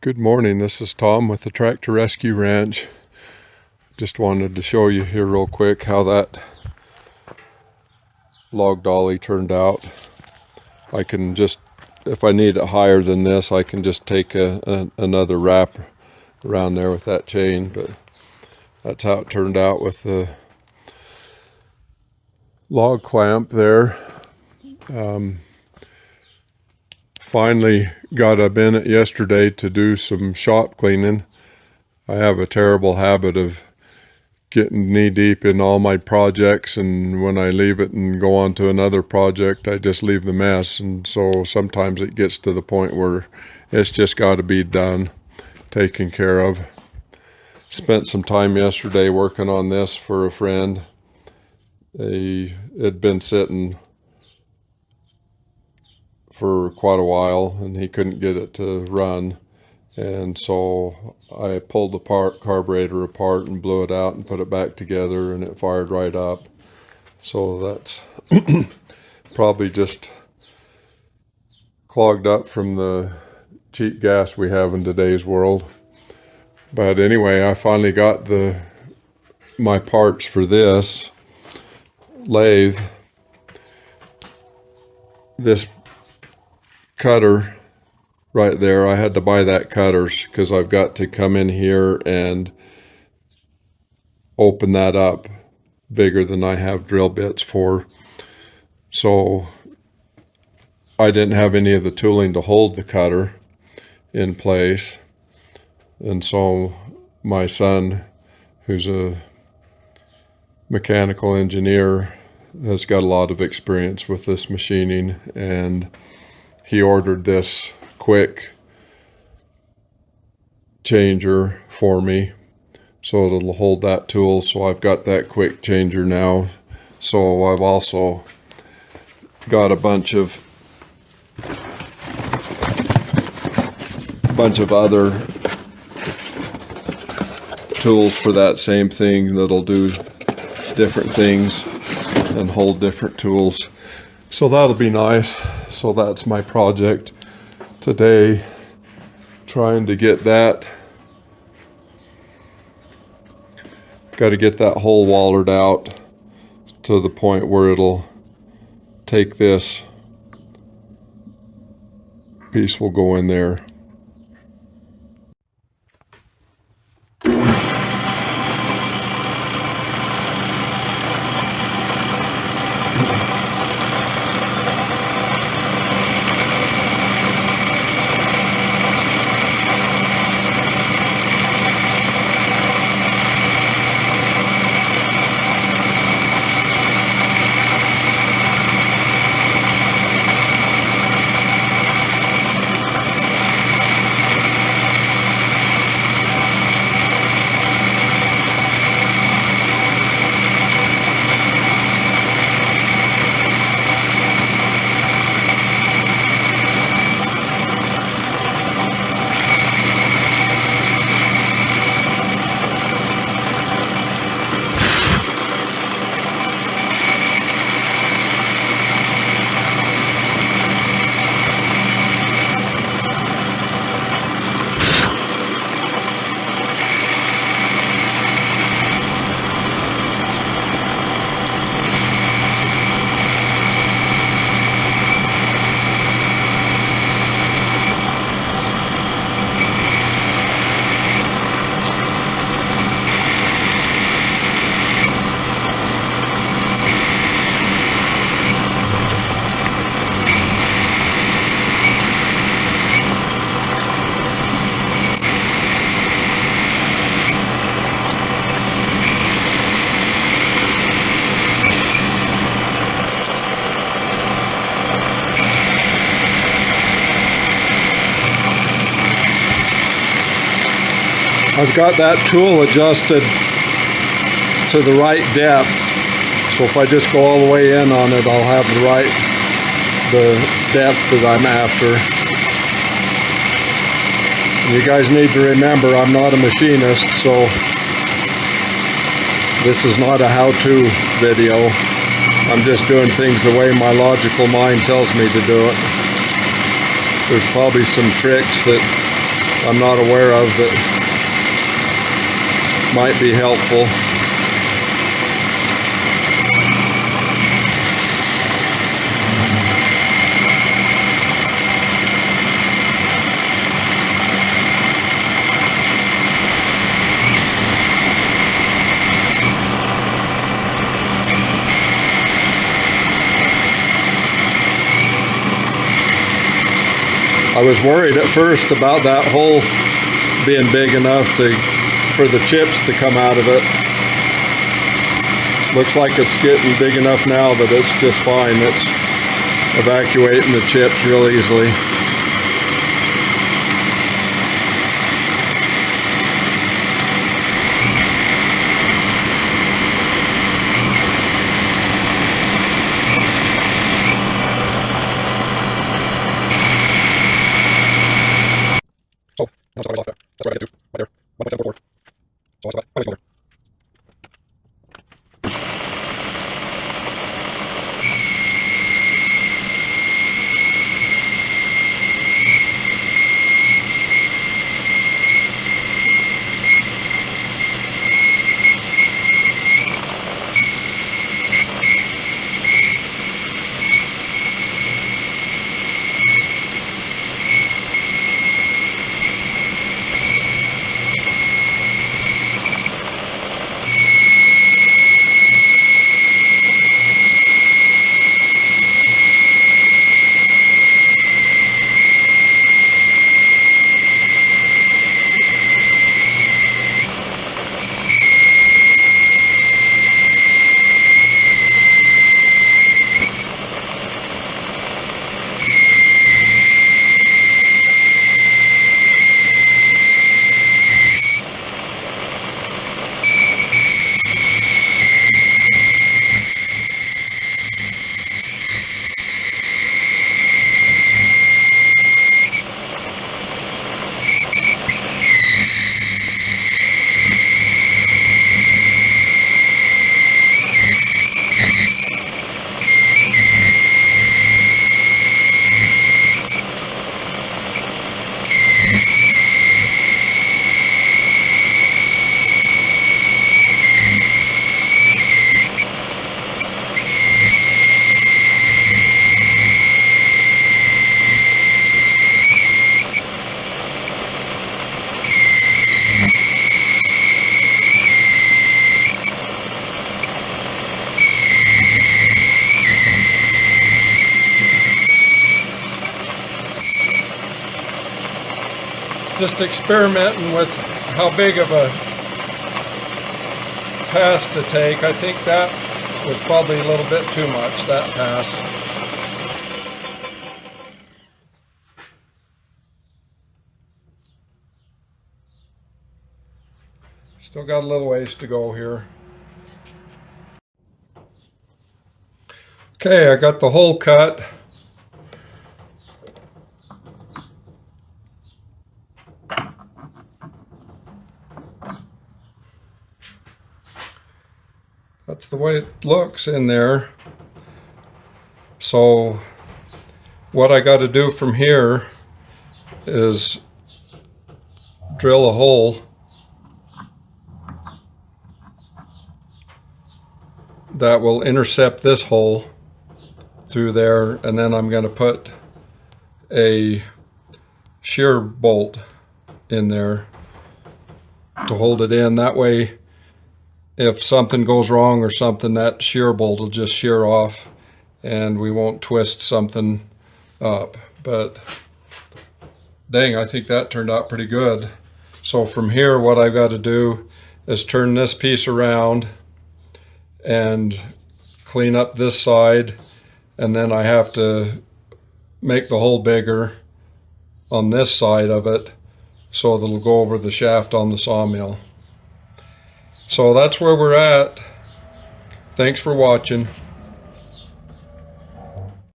Good morning, this is Tom with the Tractor Rescue Ranch. Just wanted to show you here real quick how that log dolly turned out. I can just, if I need it higher than this, I can just take another wrap around there with that chain, but that's how it turned out with the log clamp there. Finally got up in it yesterday to do some shop cleaning. I have a terrible habit of getting knee deep in all my projects, and when I leave it and go on to another project, I just leave the mess. And so sometimes it gets to the point where it's just got to be done, taken care of. Spent some time yesterday working on this for a friend. It had been sitting for quite a while and he couldn't get it to run, and so I pulled the carburetor apart and blew it out and put it back together, and it fired right up. So that's probably just clogged up from the cheap gas we have in today's world. But anyway, I finally got my parts for this lathe. This cutter right there, I had to buy that cutter because I've got to come in here and open that up bigger than I have drill bits for. So I didn't have any of the tooling to hold the cutter in place, and so my son, who's a mechanical engineer, has got a lot of experience with this machining, and he ordered this quick changer for me so it'll hold that tool. So I've got that quick changer now. So I've also got a bunch of other tools for that same thing that'll do different things and hold different tools. So that'll be nice. So that's my project today, trying to get that. Got to get that hole wallered out to the point where it'll take this piece, will go in there. I've got that tool adjusted to the right depth, so if I just go all the way in on it, I'll have the depth that I'm after. And you guys need to remember, I'm not a machinist, so this is not a how-to video. I'm just doing things the way my logical mind tells me to do it. There's probably some tricks that I'm not aware of that might be helpful. I was worried at first about that hole being big enough for the chips to come out of it. Looks like it's getting big enough now that it's just fine. It's evacuating the chips real easily. Oh, no, it's already off there. That's where I get to. Right there. 1.744. So that's about there. Just experimenting with how big of a pass to take. I think that was probably a little bit too much, that pass. Still got a little ways to go here. Okay, I got the hole cut. That's the way it looks in there. So what I got to do from here is drill a hole that will intercept this hole through there, and then I'm going to put a shear bolt in there to hold it in. That way, if something goes wrong or something, that shear bolt will just shear off and we won't twist something up. But dang, I think that turned out pretty good. So from here, what I've got to do is turn this piece around and clean up this side, and then I have to make the hole bigger on this side of it so that it'll go over the shaft on the sawmill. So that's where we're at. Thanks for watching.